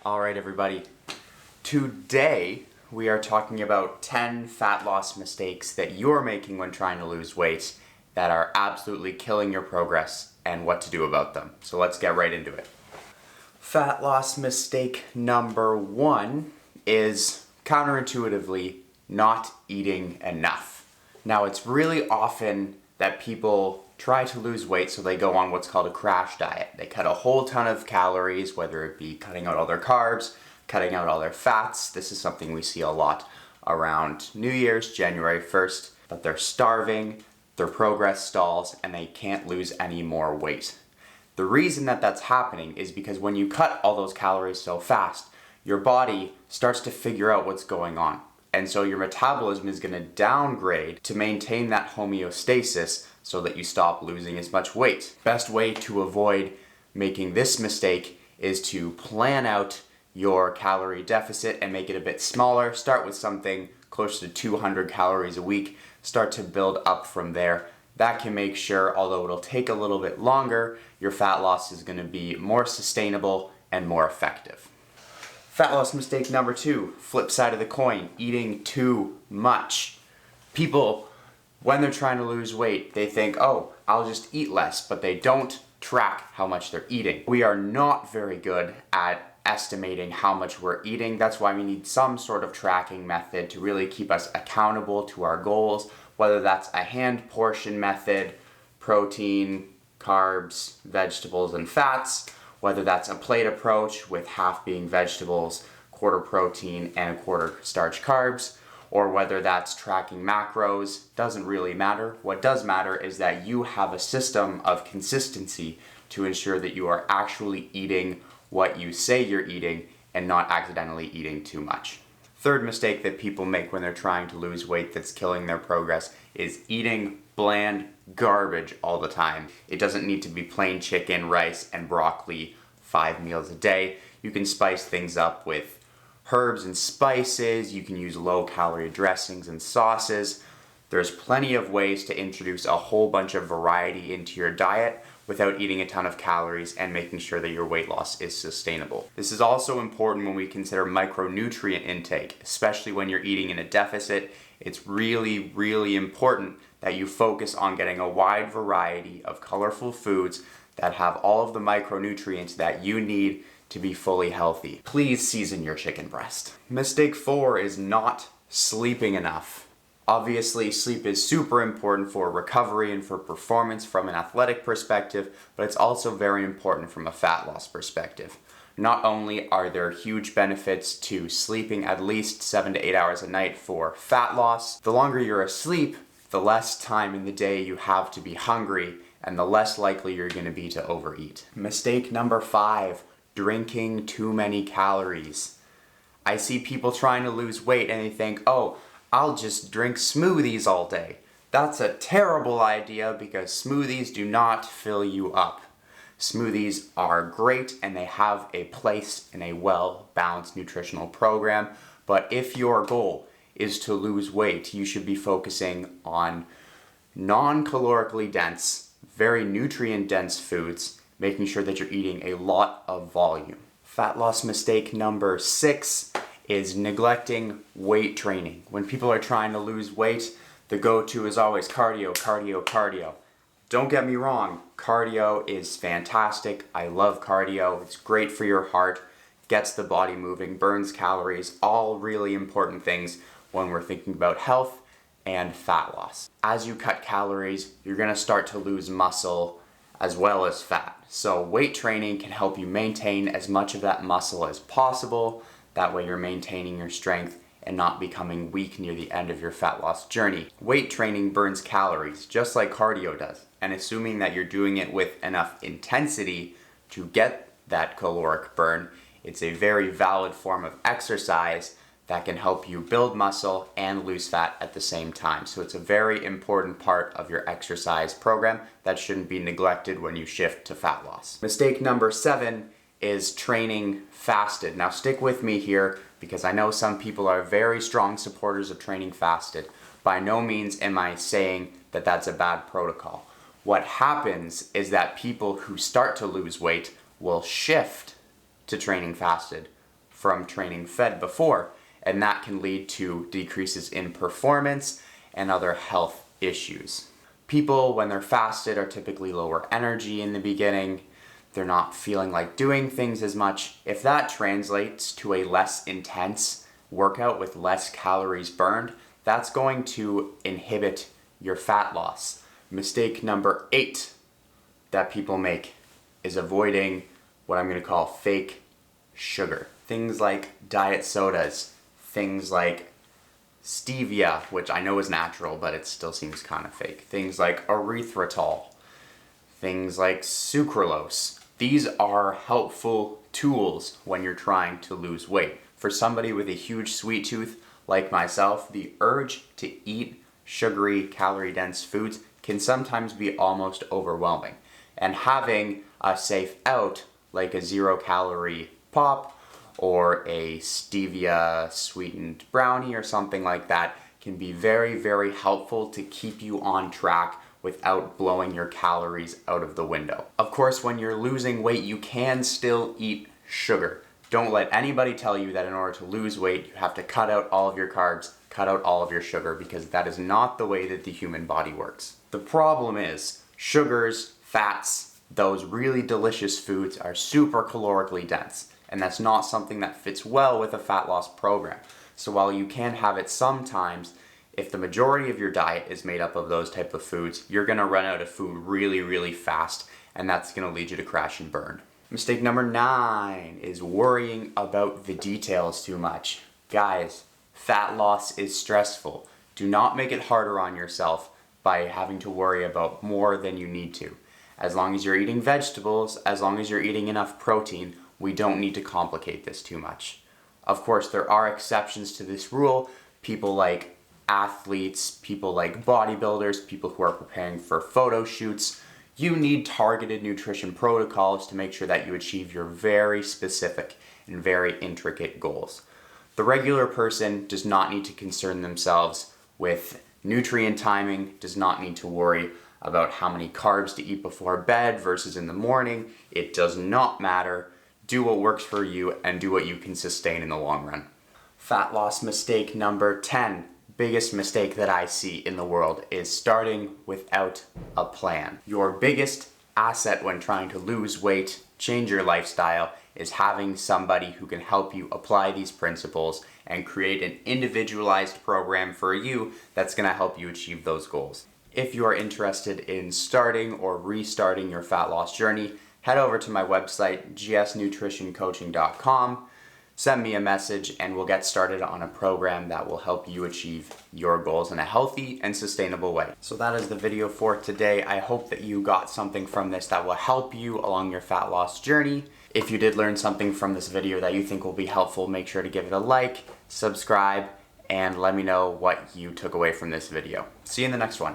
All right, everybody. Today, we are talking about 10 fat loss mistakes that you're making when trying to lose weight that are absolutely killing your progress and what to do about them. So let's get right into it. Fat loss mistake number 1 is counterintuitively not eating enough. Now, it's really often that people try to lose weight, so they go on what's called a crash diet. They cut a whole ton of calories, whether it be cutting out all their carbs, cutting out all their fats. This is something we see a lot around New Year's, January 1st, but they're starving, their progress stalls, and they can't lose any more weight. The reason that that's happening is because when you cut all those calories so fast, your body starts to figure out what's going on. And so your metabolism is going to downgrade to maintain that homeostasis so that you stop losing as much weight. Best way to avoid making this mistake is to plan out your calorie deficit and make it a bit smaller. Start with something close to 200 calories a week. Start to build up from there. That can make sure, although it'll take a little bit longer, your fat loss is going to be more sustainable and more effective. Fat loss mistake number 2, flip side of the coin, eating too much. People, when they're trying to lose weight, they think, oh, I'll just eat less, but they don't track how much they're eating. We are not very good at estimating how much we're eating. That's why we need some sort of tracking method to really keep us accountable to our goals, whether that's a hand portion method, protein, carbs, vegetables, and fats, whether that's a plate approach with half being vegetables, quarter protein, and a quarter starch carbs, or whether that's tracking macros. Doesn't really matter. What does matter is that you have a system of consistency to ensure that you are actually eating what you say you're eating and not accidentally eating too much. Third mistake that people make when they're trying to lose weight that's killing their progress is eating bland garbage all the time. It doesn't need to be plain chicken, rice, and broccoli 5 meals a day. You can spice things up with herbs and spices. You can use low-calorie dressings and sauces. There's plenty of ways to introduce a whole bunch of variety into your diet without eating a ton of calories and making sure that your weight loss is sustainable. This is also important when we consider micronutrient intake, especially when you're eating in a deficit. It's really, really important that you focus on getting a wide variety of colorful foods that have all of the micronutrients that you need to be fully healthy. Please season your chicken breast. Mistake 4 is not sleeping enough. Obviously, sleep is super important for recovery and for performance from an athletic perspective, but it's also very important from a fat loss perspective. Not only are there huge benefits to sleeping at least 7 to 8 hours a night for fat loss, the longer you're asleep, the less time in the day you have to be hungry, and the less likely you're going to be to overeat. Mistake number 5, drinking too many calories. I see people trying to lose weight and they think, oh, I'll just drink smoothies all day. That's a terrible idea because smoothies do not fill you up. Smoothies are great and they have a place in a well-balanced nutritional program, but if your goal is to lose weight, you should be focusing on non-calorically dense, very nutrient-dense foods, making sure that you're eating a lot of volume. Fat loss mistake number 6 is neglecting weight training. When people are trying to lose weight, the go-to is always cardio, cardio, cardio. Don't get me wrong, cardio is fantastic. I love cardio. It's great for your heart, gets the body moving, burns calories, all really important things when we're thinking about health and fat loss. As you cut calories, you're gonna start to lose muscle as well as fat. So weight training can help you maintain as much of that muscle as possible. That way you're maintaining your strength and not becoming weak near the end of your fat loss journey. Weight training burns calories, just like cardio does. And assuming that you're doing it with enough intensity to get that caloric burn, it's a very valid form of exercise that can help you build muscle and lose fat at the same time. So it's a very important part of your exercise program that shouldn't be neglected when you shift to fat loss. Mistake number 7 is training fasted. Now stick with me here because I know some people are very strong supporters of training fasted. By no means am I saying that that's a bad protocol. What happens is that people who start to lose weight will shift to training fasted from training fed before, and that can lead to decreases in performance and other health issues. People, when they're fasted, are typically lower energy in the beginning. They're not feeling like doing things as much. If that translates to a less intense workout with less calories burned, that's going to inhibit your fat loss. Mistake number 8 that people make is avoiding what I'm going to call fake sugar. Things like diet sodas, things like stevia, which I know is natural, but it still seems kind of fake. Things like erythritol, things like sucralose. These are helpful tools when you're trying to lose weight. For somebody with a huge sweet tooth like myself, the urge to eat sugary, calorie-dense foods can sometimes be almost overwhelming. And having a safe out, like a 0-calorie pop or a stevia sweetened brownie or something like that, can be very, very helpful to keep you on track without blowing your calories out of the window. Of course, when you're losing weight, you can still eat sugar. Don't let anybody tell you that in order to lose weight, you have to cut out all of your carbs, cut out all of your sugar, because that is not the way that the human body works. The problem is, sugars, fats, those really delicious foods are super calorically dense, and that's not something that fits well with a fat loss program. So while you can have it sometimes, if the majority of your diet is made up of those type of foods, you're gonna run out of food really, really fast, and that's gonna lead you to crash and burn. Mistake number 9 is worrying about the details too much. Guys, fat loss is stressful. Do not make it harder on yourself by having to worry about more than you need to. As long as you're eating vegetables, as long as you're eating enough protein, we don't need to complicate this too much. Of course, there are exceptions to this rule. People like athletes, people like bodybuilders, people who are preparing for photo shoots. You need targeted nutrition protocols to make sure that you achieve your very specific and very intricate goals. The regular person does not need to concern themselves with nutrient timing, does not need to worry about how many carbs to eat before bed versus in the morning. It does not matter. Do what works for you and do what you can sustain in the long run. Fat loss mistake number 10. Biggest mistake that I see in the world is starting without a plan. Your biggest asset when trying to lose weight, change your lifestyle, is having somebody who can help you apply these principles and create an individualized program for you that's going to help you achieve those goals. If you are interested in starting or restarting your fat loss journey, head over to my website, gsnutritioncoaching.com. Send me a message and we'll get started on a program that will help you achieve your goals in a healthy and sustainable way. So that is the video for today. I hope that you got something from this that will help you along your fat loss journey. If you did learn something from this video that you think will be helpful, make sure to give it a like, subscribe, and let me know what you took away from this video. See you in the next one.